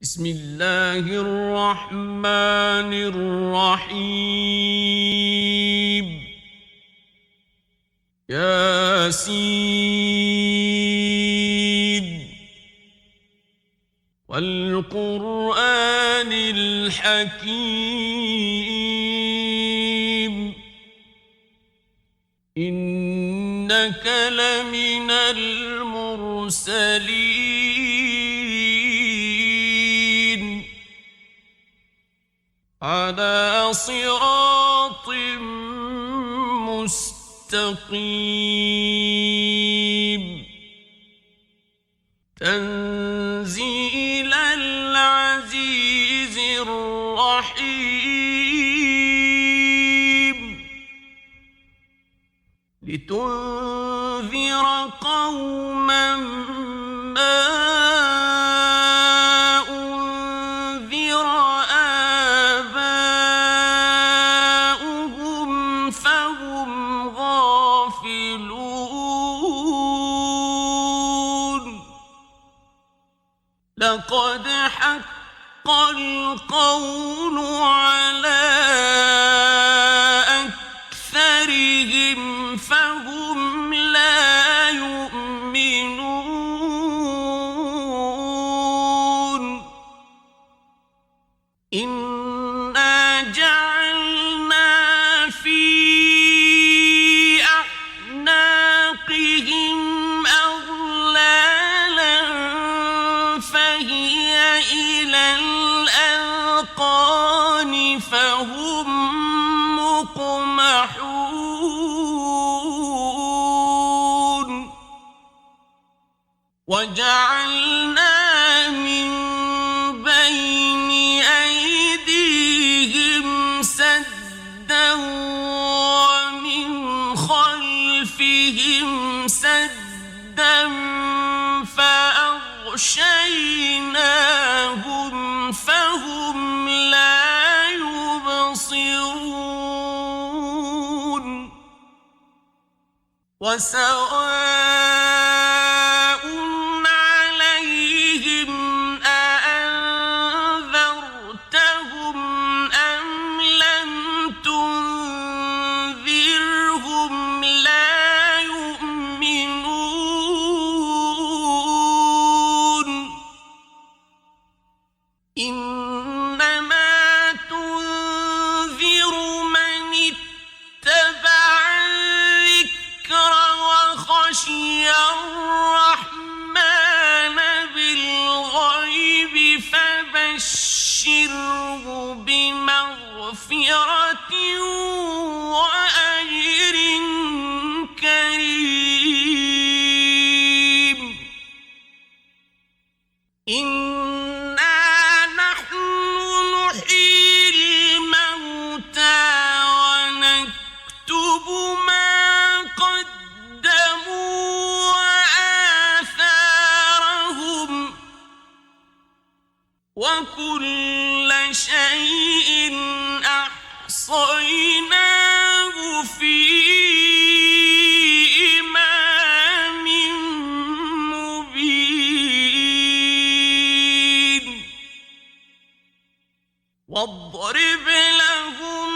بسم الله الرحمن الرحيم ياسين والقرآن الحكيم إنك لمن المرسلين على صراط مستقيم تنزيل العزيز الرحيم لتنذر قوما ما أنذر آباؤهم فهم غافلون لقد حق القول على أكثرهم فهم لا يؤمنون إنا جعلنا في أعناقهم أغلالا فهي إلى الأذقان فهم مقمحون وجعلنا من بين أيديهم سدا ومن خلفهم سدا فأغشيناهم فهم لا يبصرون وسواء عليهم أأنذرتهم أم لم تنذرهم لا يؤمنون إنما تنذر من اتبع الذكر وخشي الرحمن بالغيب فبشره بمغفرة وأجر كريم إنا نحن نحيي الموتى ونكتب ما قدموا وآثارهم وكل شيء أحصيناه في إمام مبين واضرب لهم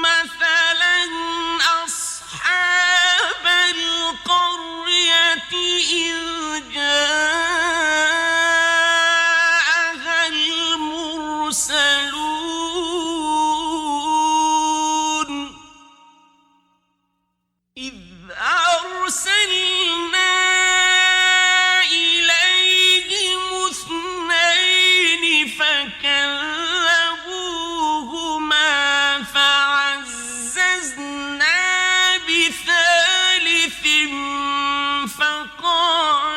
مثلا أصحاب القرية إذ جاءها المرسلون إذ أرسلنا إليهم اثنين فكذبوهما فعززنا بثالث فقال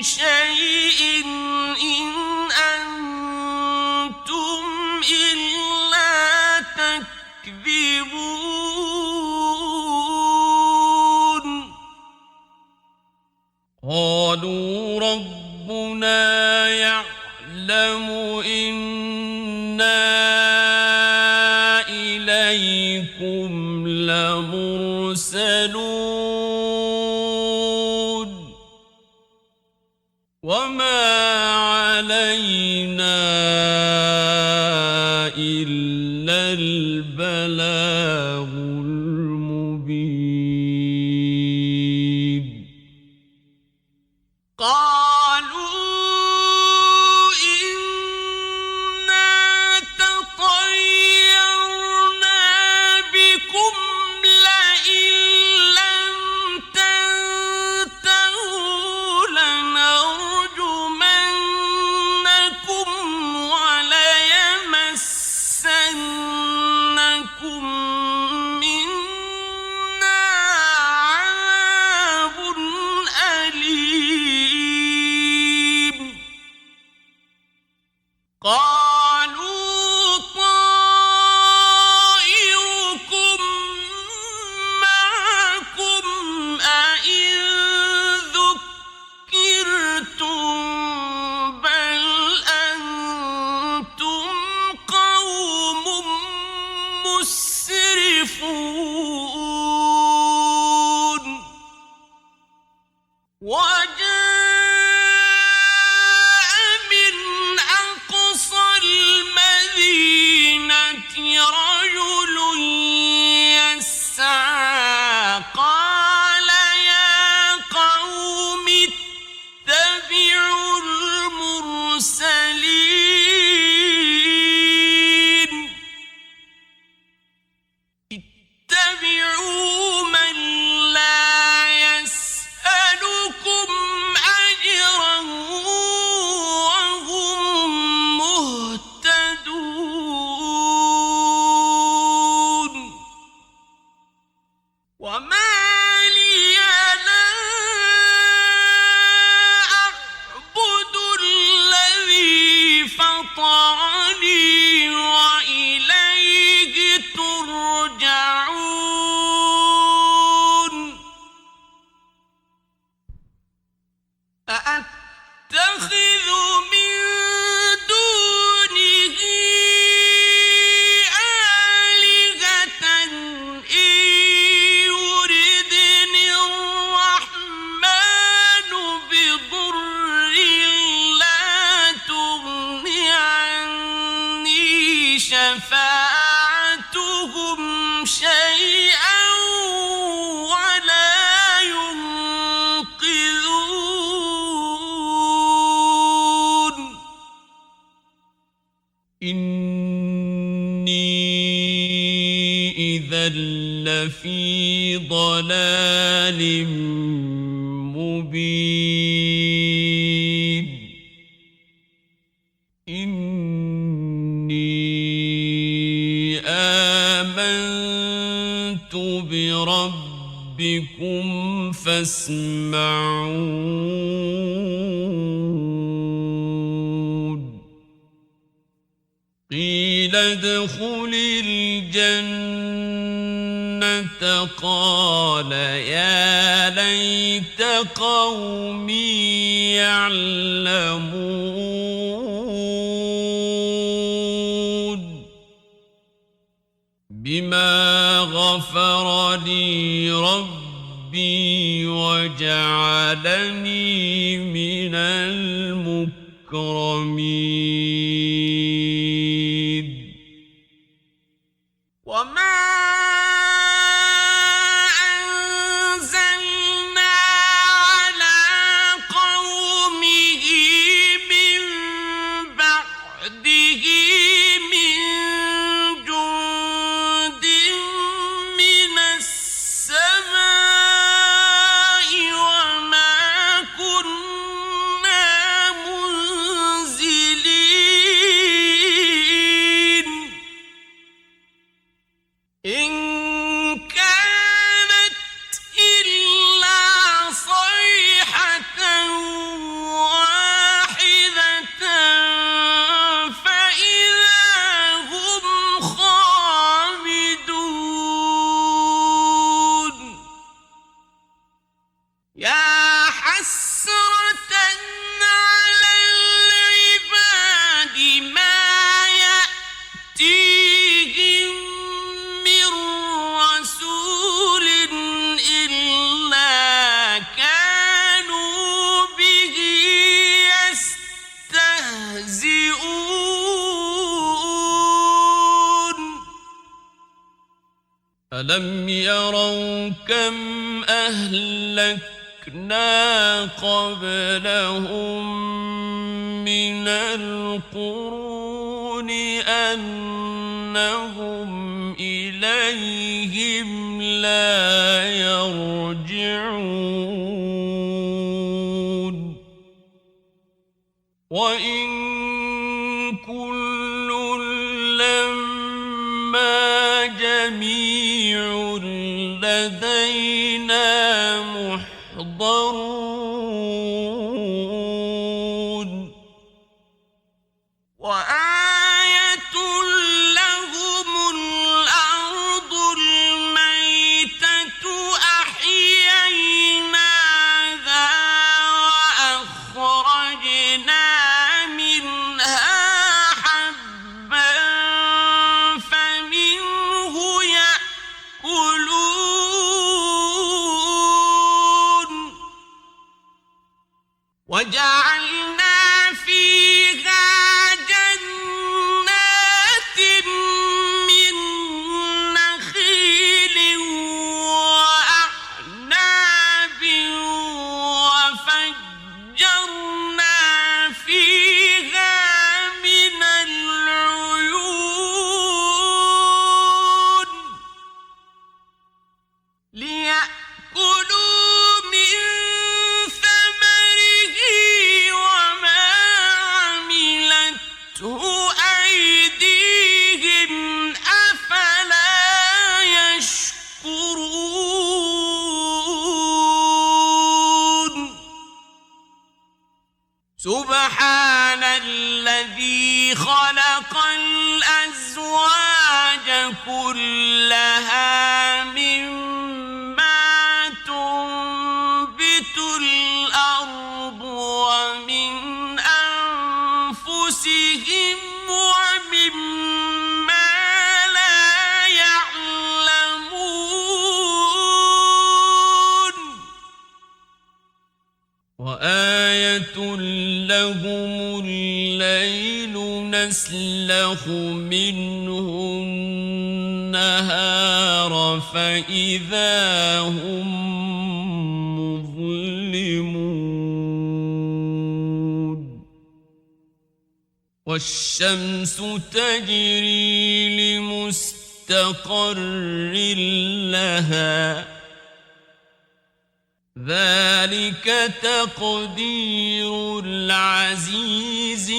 شيء إن أنتم إلا تكذبون قالوا ربنا يعلم إنا إليكم لمرسلون وما علينا إلا البلاغ المبين قالوا إنا تطيرنا بكم لئن لم تنتهوا لنرجمنكم وليمسنكم منا عذاب أليم قالوا طائركم معكم أئن ذكرتم بل أنتم قوم مسرفون وجاء من أقصى المدينة رجل يسعى قال يا قوم اتبعوا المرسلين اتبعوا من لا يسألكم أجرا وهم مهتدون وما لي لا أعبد الذي فطرني وإليه ترجعون أأتخذ من دونه آلهة إن يردني الرحمن بضر لا تغن عني شفاعتهم شيئا ولا ينقذون إني إذا لفي ضلال مبين إني آمنت بربكم فاسمعون قيل ادخل الجنة قال يا ليت قومي يعلمون بما غفر لي ربي وجعلني من المكرمين وما أنزلنا على قومه من بعده من جند ألم يروا كم أهلكنا قبلهم من القرون أنهم إليهم لا يرجعون وإن كل لما جميع لدينا محضرون وآية لهم الأرض الميتة أحييناها وأخرجنا منها حبا فمنه يأكلون وجعلنا فيها جنات من نخيل وأعناب وفجرنا فيها من العيون ليأكلوا من ثمره وما عملته أيديهم أفلا يشكرون سبحان الذي خلق الأزواج كلها مما تنبت الأرض ومن أنفسهم ومما لا يعلمون وآية لهم الليل نسلخ منه النهار فإذا هم مظلمون والشمس تجري لمستقر لها ذلك تقدير العزيز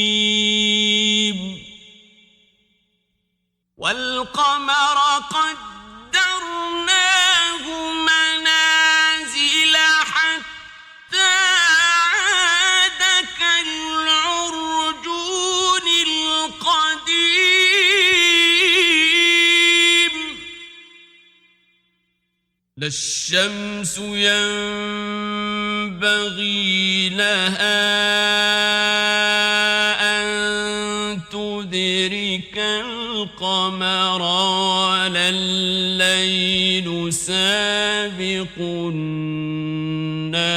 العليم والقمر قدرناه منازل حتى عاد كالعرجون القديم لا الشمس ينبغي لها أن تدرك القمر ولا الليل سابق النهار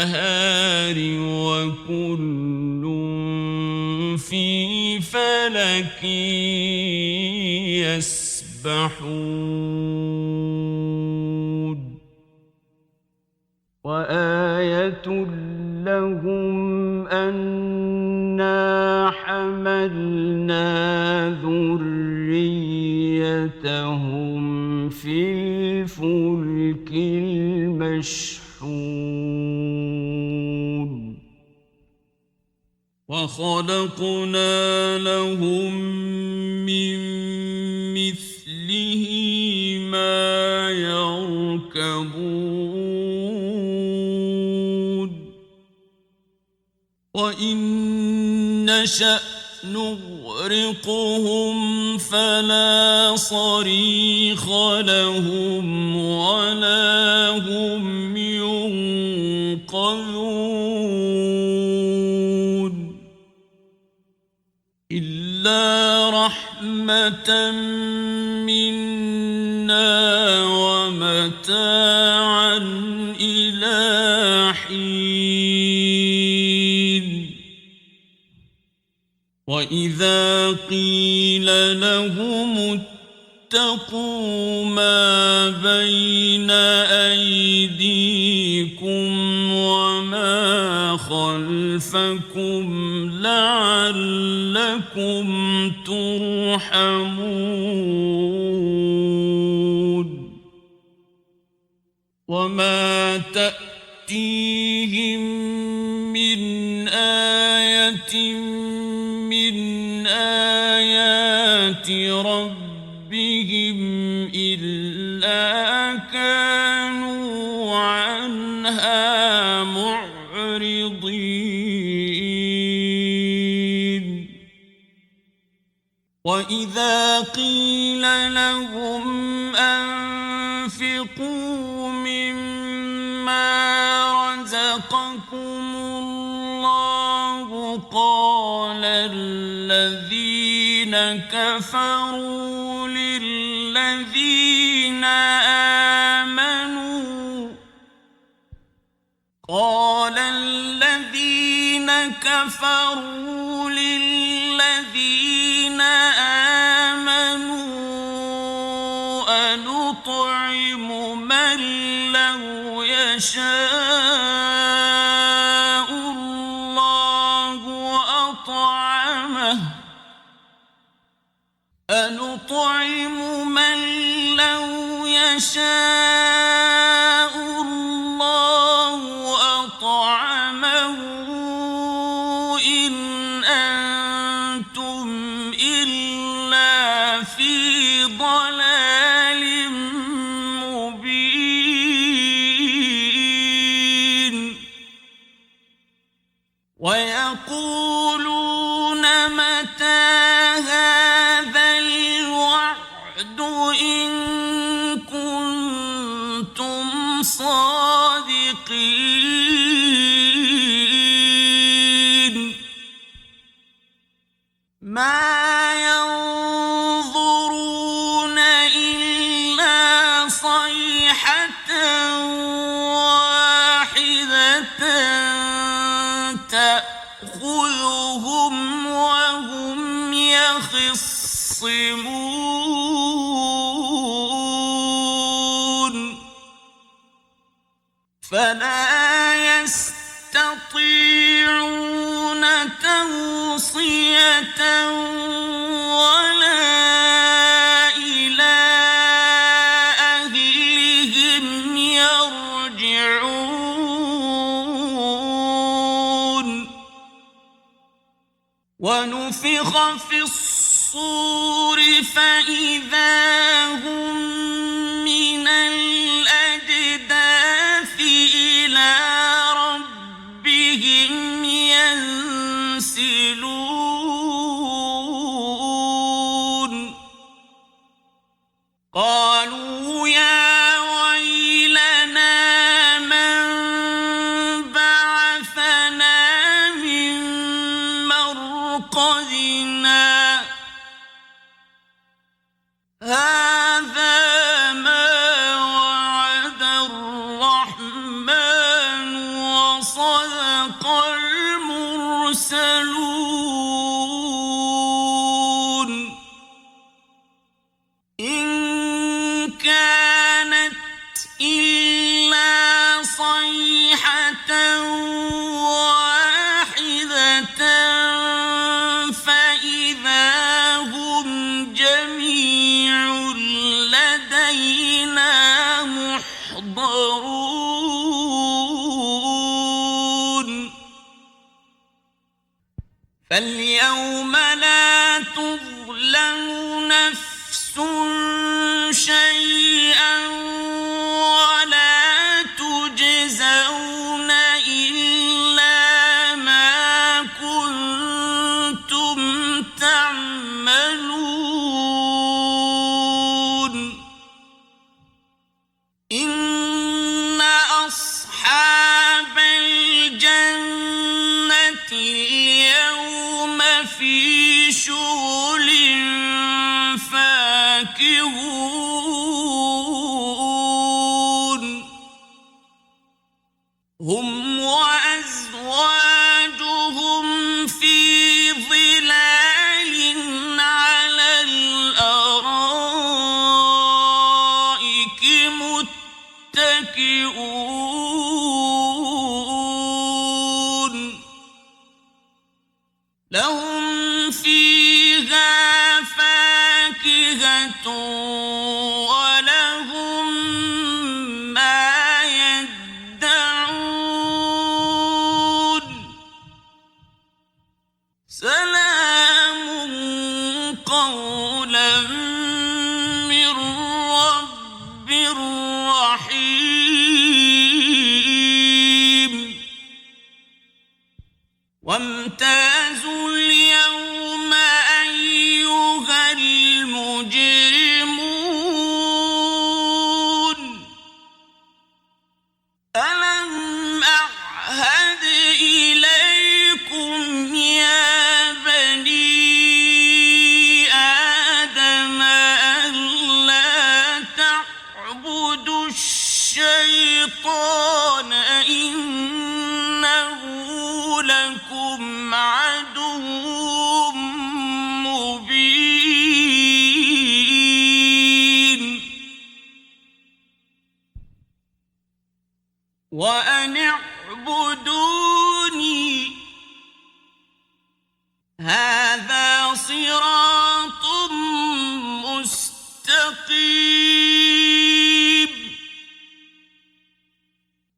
وكل في فلك يسبحون وآية لهم أنا حملنا ذريتهم في الفلك المشحون وخلقنا لهم من مثله ما يركبون وإن نشأ نغرقهم فلا صريخ لهم ولا هم ينقذون إلا رحمة منا ومتاعا إلى حين وإذا قيل لهم واتقوا ما بين أيديكم وما خلفكم لعلكم ترحمون وما تأتيهم من آية من آيات ربهم إلا كانوا عنها معرضين وإذا قيل لهم أنفقوا مما رزقكم الله قال الذين كفروا للذين آمنوا أنطعم من لو يشاء الله أطعمه إن أنتم إلا في ضلال مبين ويقولون متى هذا الوعد إن كنتم صادقين ما ينظرون إلا صيحة واحدة تأخذهم وهم يخصمون فلا يستطيعون توصية ولا إلى أهلهم يرجعون ونفخ في الصور فإذا هم من الأجداث إلى ربهم ينسلون قالوا يا ويلنا من بعثنا من مرقدنا هذا ما وعد الرحمن وصدق المرسلون إن كانت إلا صيحة واحدة فإذا هم جميع لدينا محضرون فاليوم لا تظلم نفس شيئا ولا تجزون إلا ما كنتم تعملون إن أصحاب الجنة اليوم في شغل فاكهون هم وأزواجهم في ظلال على الأرائك لهم فيها فاكهة ولهم ما يدعون سلام قولا من رب رحيم وامتازوا اليوم أيها المجرمون ألم أعهد إليكم يا بني آدم ألا تعبدوا الشيطان إنه لكم عدو مبين وأن اعبدوني هذا صراط مستقيم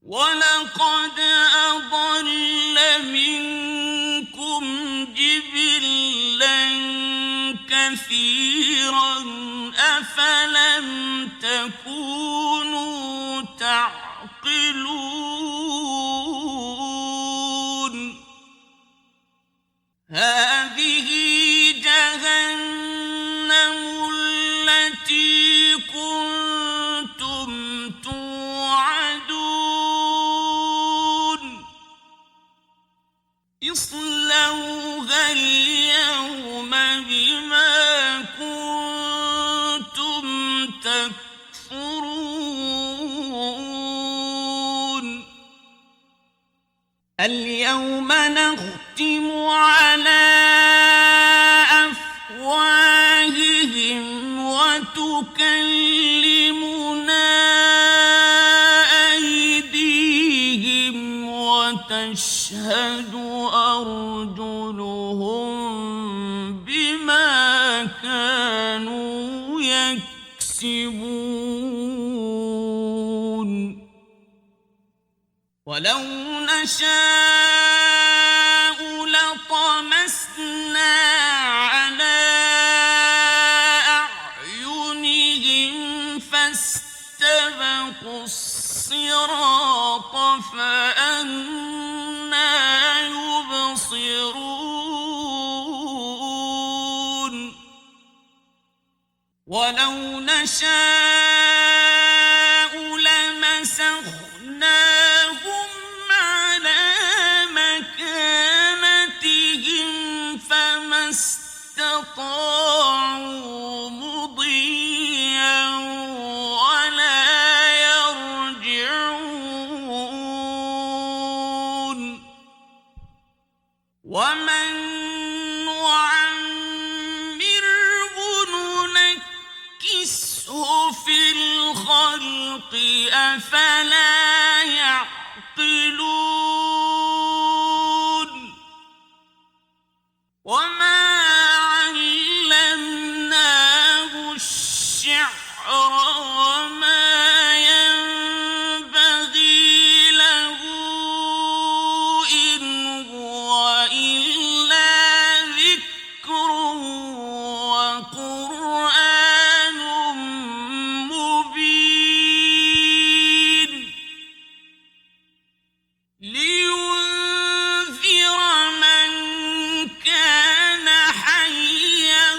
ولقد أضل منكم جبلا كثيرا أفلم تكونوا تعقلون هذه جهنم التي كنتم توعدون اصلوها اليوم بما كنتم تكفرون اليوم نختم على أفواههم وتكلمنا أيديهم وتشهد أرجلهم بما كانوا يكسبون ولو نشاء لطمسنا على أعينهم فاستبقوا الصراط فأنى يبصرون ولو نشاء لمسخناهم على مكانتهم فما استطاعوا مضيا ولا يرجعون ومن نعمره ننكسه في الخلق أفلا يعقلون وما علمناه الشعر وما ينبغي له إن هو إلا ذكر وقرآن مبين لينذر من كان حيا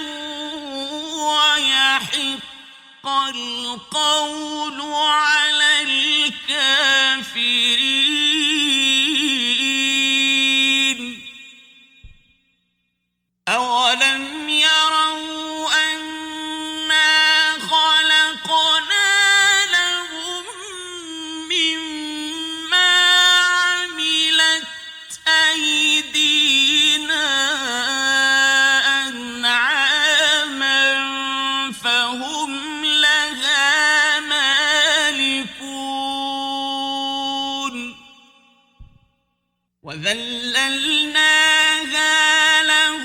ويحق القول على الكافرين أولم يروا أنا خلقنا لهم مما عملت أيدينا أنعاما فهم لها مالكون وذللناها لهم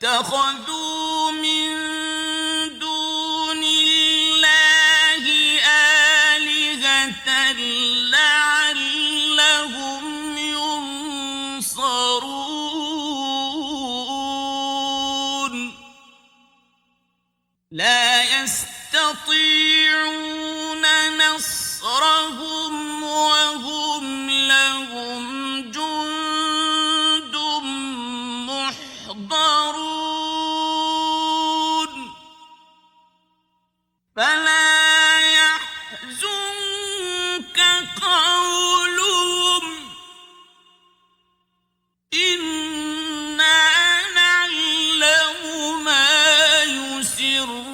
اتخذوا من دون الله آلهة لعلهم ينصرون لا يستطيعون نصرهم وهم لهم جند محضرون فلا يحزنك قولهم إنا نعلم ما يسرون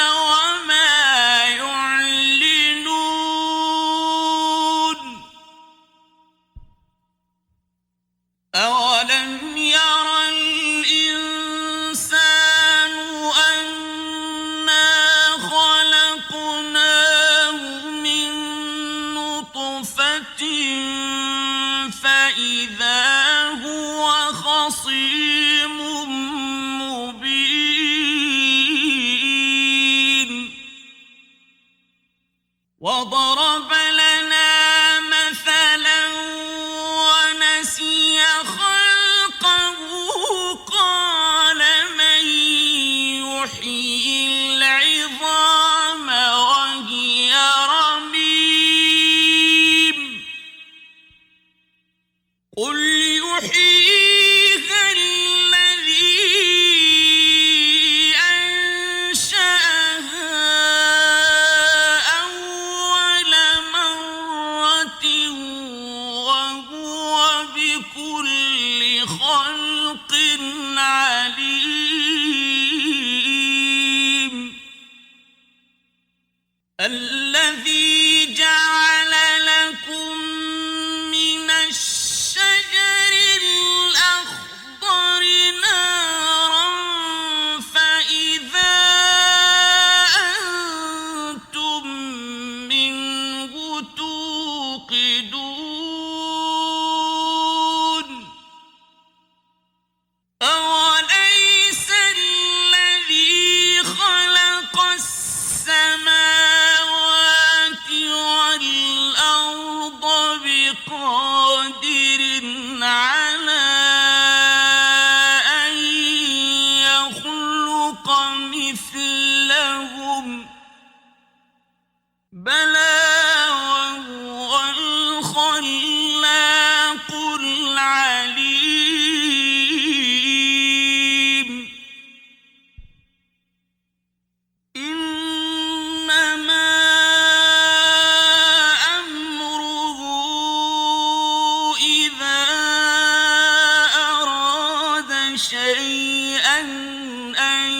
وما يعلنون أولم ير الإنسان أنا خلقناه من نطفة فإذا هو خصيم مبين وضرب لنا مثلا ونسي خلقه قال من يحيي العظام وهي رميم قل يحييها الذي أنشأها أول مرة وهو بكل خلق عليم الذي جعل لكم من الشجر الأخضر نارا فإذا أنتم منه توقدون أوليس الذي خلق السماوات والأرض بقادر على أن يخلق مثلهم بلى وهو الخلاق العليم إنما أمره إذا أراد شيئا أن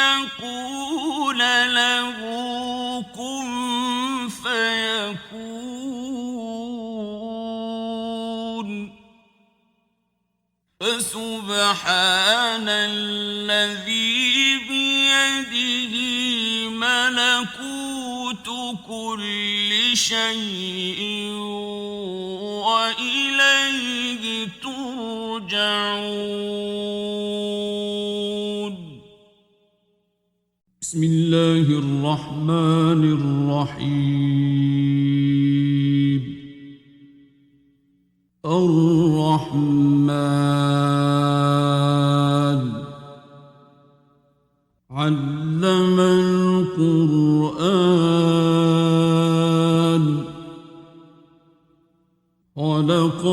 يقول له كن فيكون فسبحان الذي بيده ملكوت كل شيء وإليه ترجعون بسم الله الرحمن الرحيم الرحمن علم القرآن خلق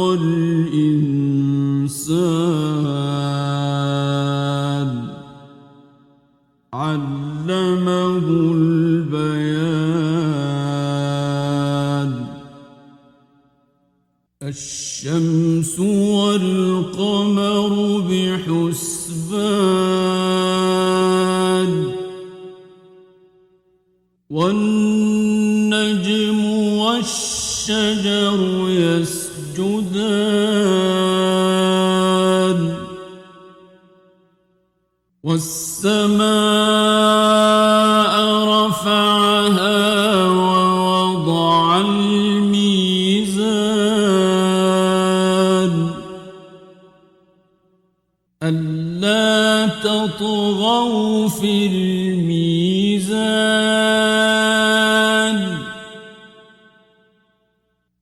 الإنسان علمه البيان الشمس والقمر بحسبان والنجم والشجر يسجدان والسماء رفعها ووضع الميزان ألا تطغوا في الميزان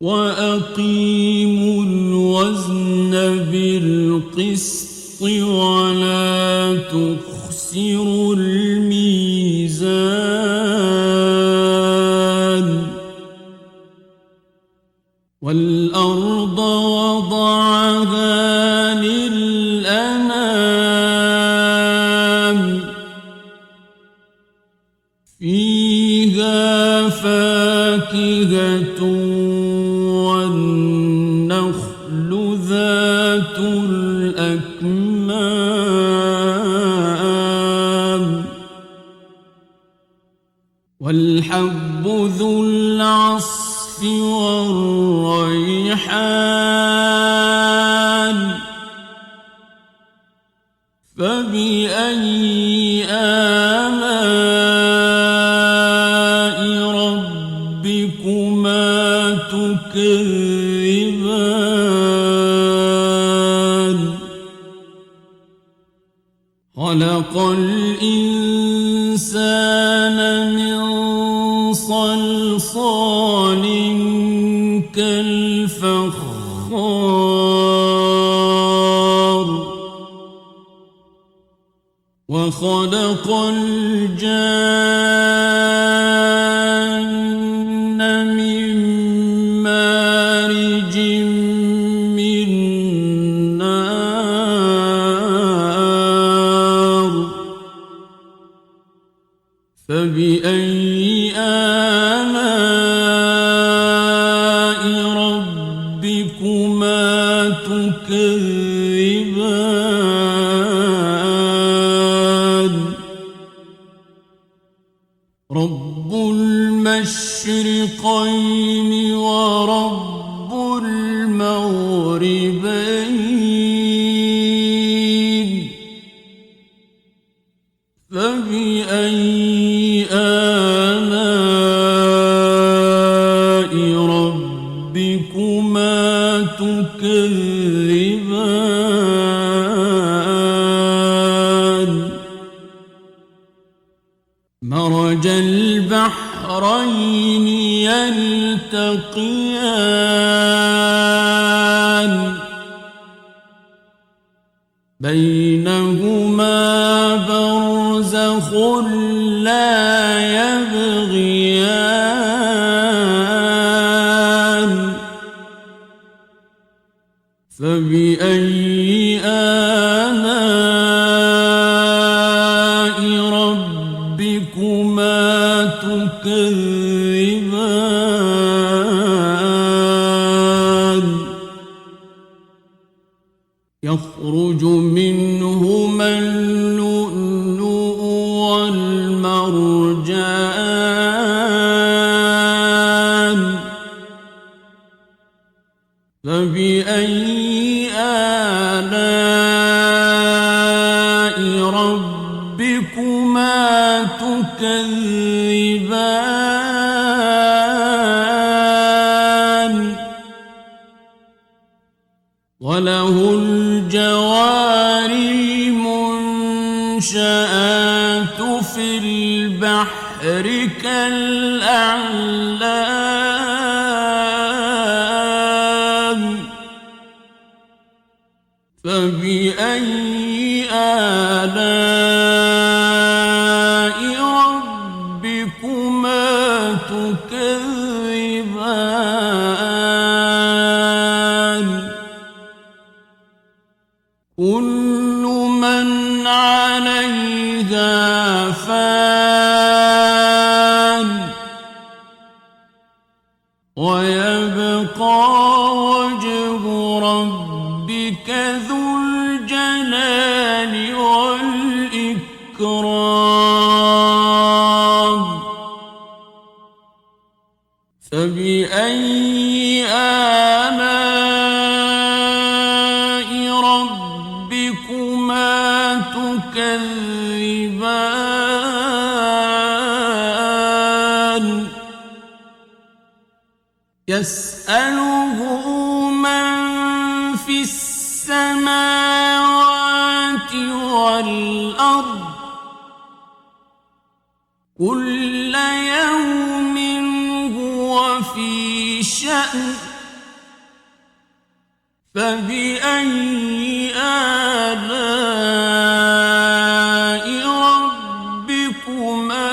وأقيموا الوزن بالقسط ولا تخسروا الميزان والأرض وضعها للأنام فيها فاكهة والنخل ذات الأكمام والحب ذو العصف والريحان فبأي آلاء ربكما تكذبان خلق الإنسان من صلصال كالفخار وخلق الجان من مارج من نار فبأي آلاء ربكما تكذبان رب المشرقين ورب المغربين فبأي آلاء ربكما تكذبان مرج البحرين يلتقيان بينهما برزخ لا يبغيان فبأي آلاء ربكما تكذبان يخرج منهما اللؤلؤ والمرجان فبأي آلاء ربكما تكذبان وله الجوار المنشآت في البحر كالأعلام فبأي آلاء ربكما تكذبان كل من عليها فان ويبقى وجه ربك ذو الجلال والإكرام فبأي آلاء ربكما تكذبان يسأله من في السماوات والأرض كل يوم هو في شأن فبأي آلاء ربكما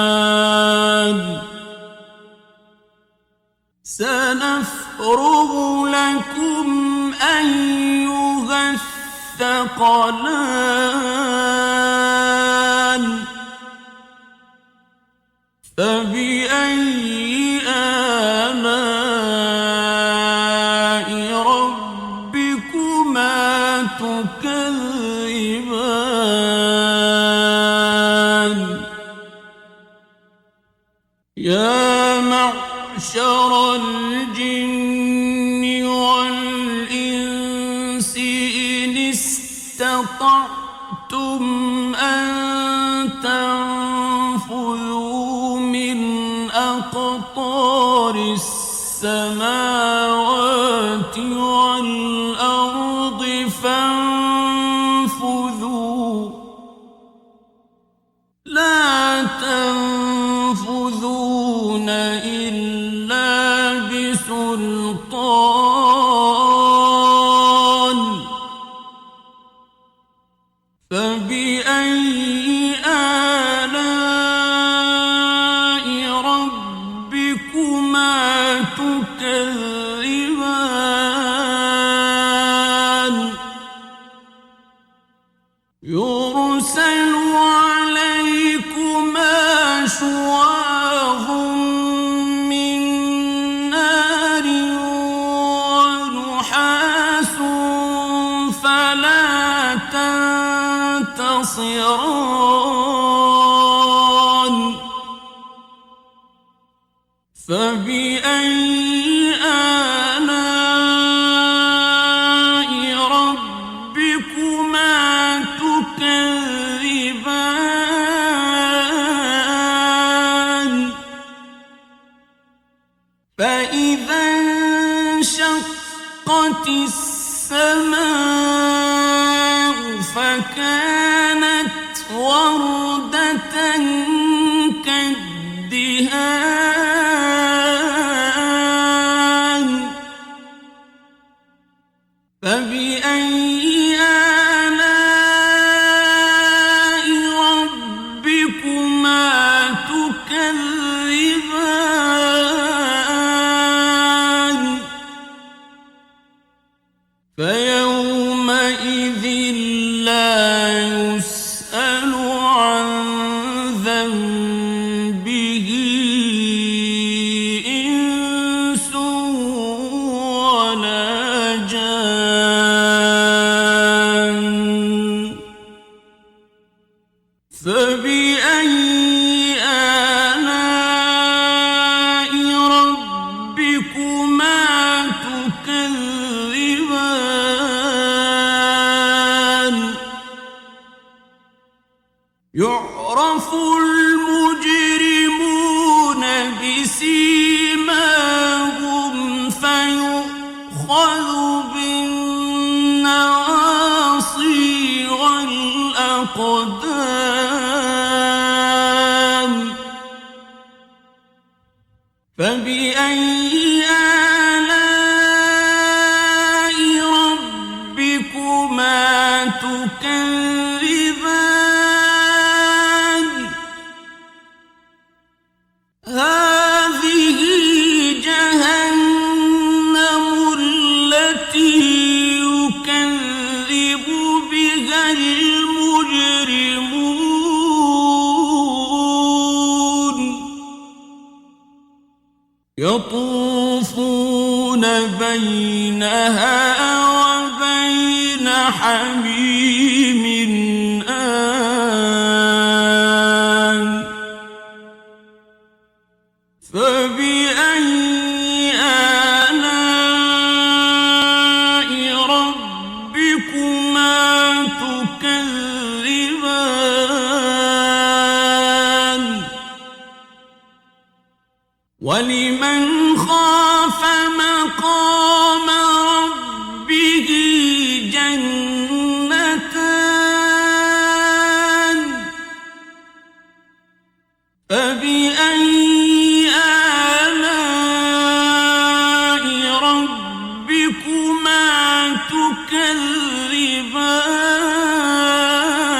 تكذبان سنفرغ لكم أيها الثقلان فبأي آلاء ربكما تكذبان يا معشر الجن والإنس إن استطعتم أن تنفذوا من أقطار السماوات والأرض فانفذوا لا تنفذون إلا بسلطان فبأي آلاء ربكما تكذبان يرسل عليكما شواظ من نار ونحاس فلا تنتصران فبأي آلاء ربكما تكذبان فإذا انشقت السماء فكانت وردة كالدهان فبأي آلاء ربكما تكذبان فيومئذ لا يسأل عن ذنبه إنس ولا جان فبأي آلاء ربكما تكذبان يعرف المجرمون بسيماهم فيؤخذ بالنواصي والأقدام فبأي آلاء ربكما تكذبان هذه جهنم التي يكذب بها المجرمون يطوفون بينها وبين حميم آن فبأي آلاء ربكما تكذبان ولمن خاف مقام ربه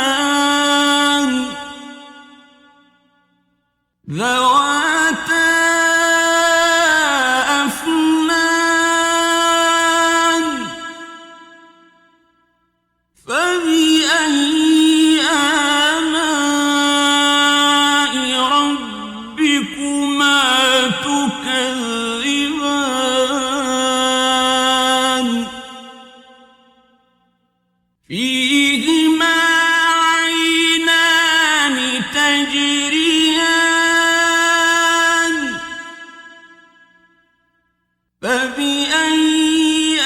تكذبان ذواتا أفنان فبأي آلاء ربكما تكذبان فيهما عينان تجريان فبأي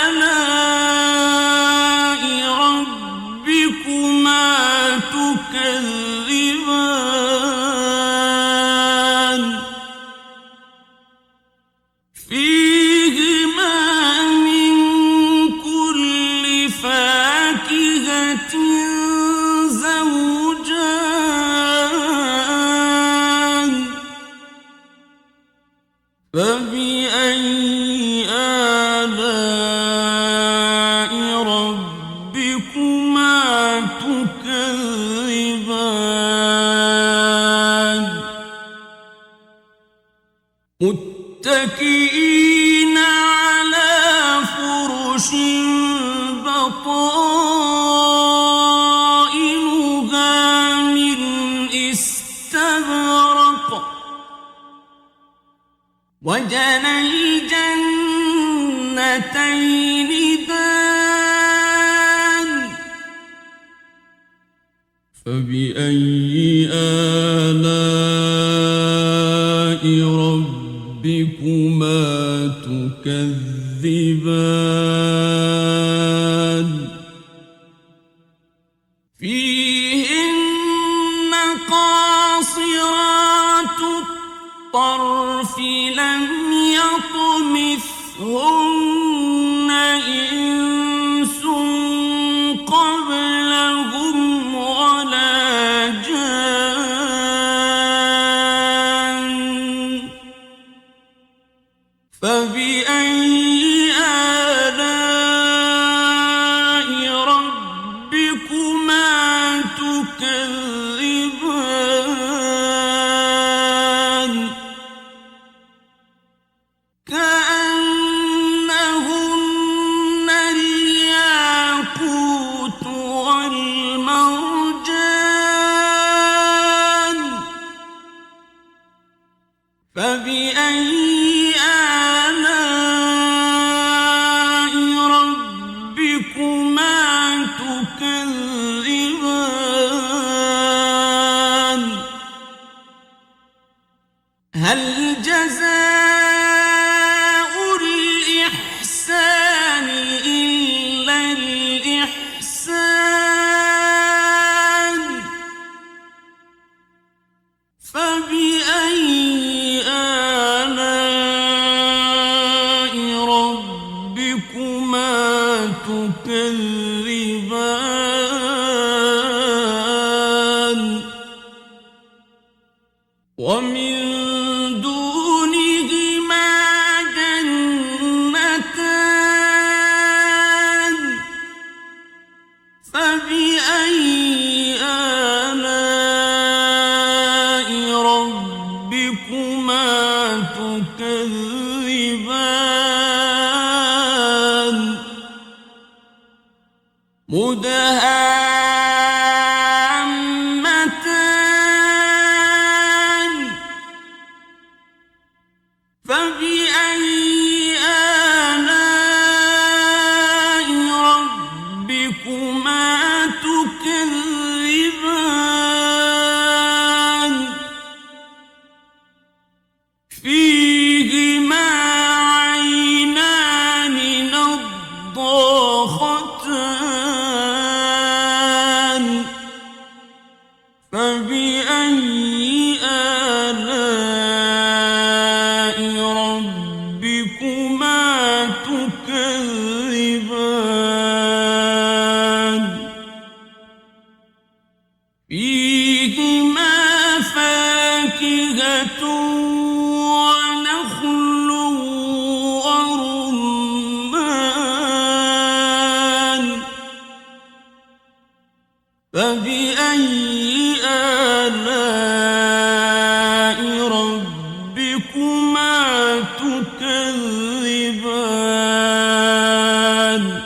آلاء ربكما تكذبان فيهما من كل فاكهة زوجان فبأي آلاء ربكما تكذبان متكئين على فرش بطائنها من استبرق وجنى الجنتين دان فبأي آلاء ربكما تكذبان فيهن قاصرات الطرف لم يطمثهن إنس قبلهم ولا جان فبأي آلاء ربكما تكذبان كأنهن الياقوت والمرجان فبأي آلاء ربكما تكذبان هل جزاء الإحسان إلا الإحسان فبأي آلاء ربكما تكذبان ومن دونهما جنتان فبأي آلاء ربكما تكذبان مدهامتان فبأي آلاء ربكما تكذبان فيهما عينان نضاختان فبأي آلاء ربكما تكذبان فيهما فاكهة ونخل ورمان فبأي آلاء ربكما تكذبان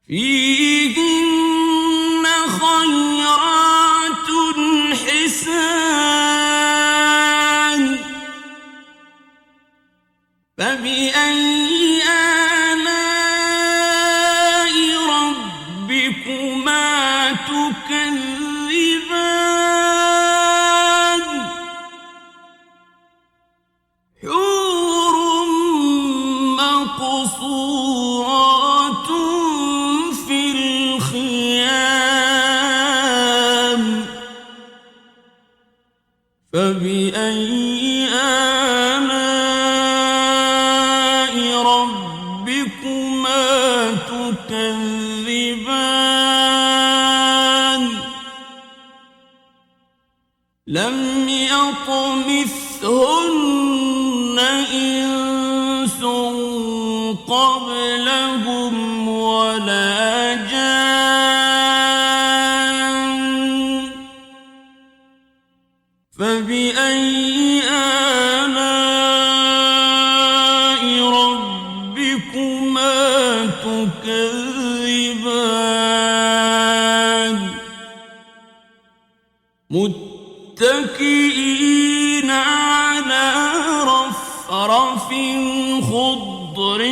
فيهن خيرات حسان فبأي آلاء ربكما تكذبان حور مقصورات في الخيام فبأي آلاء ربكما تكذبان لم يطمثهن إنس قبلهم ولا جان فبأي آلاء ربكما تكذبان متكئين على رفرف خضر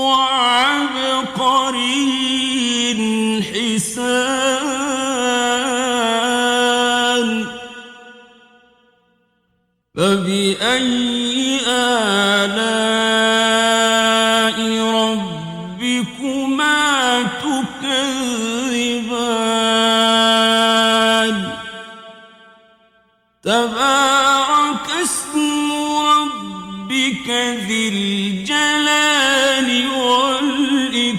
وعبقري حسان فبأي آلاء ربكما تكذبان تبارك اسم ربك ذي الجلال والإكرام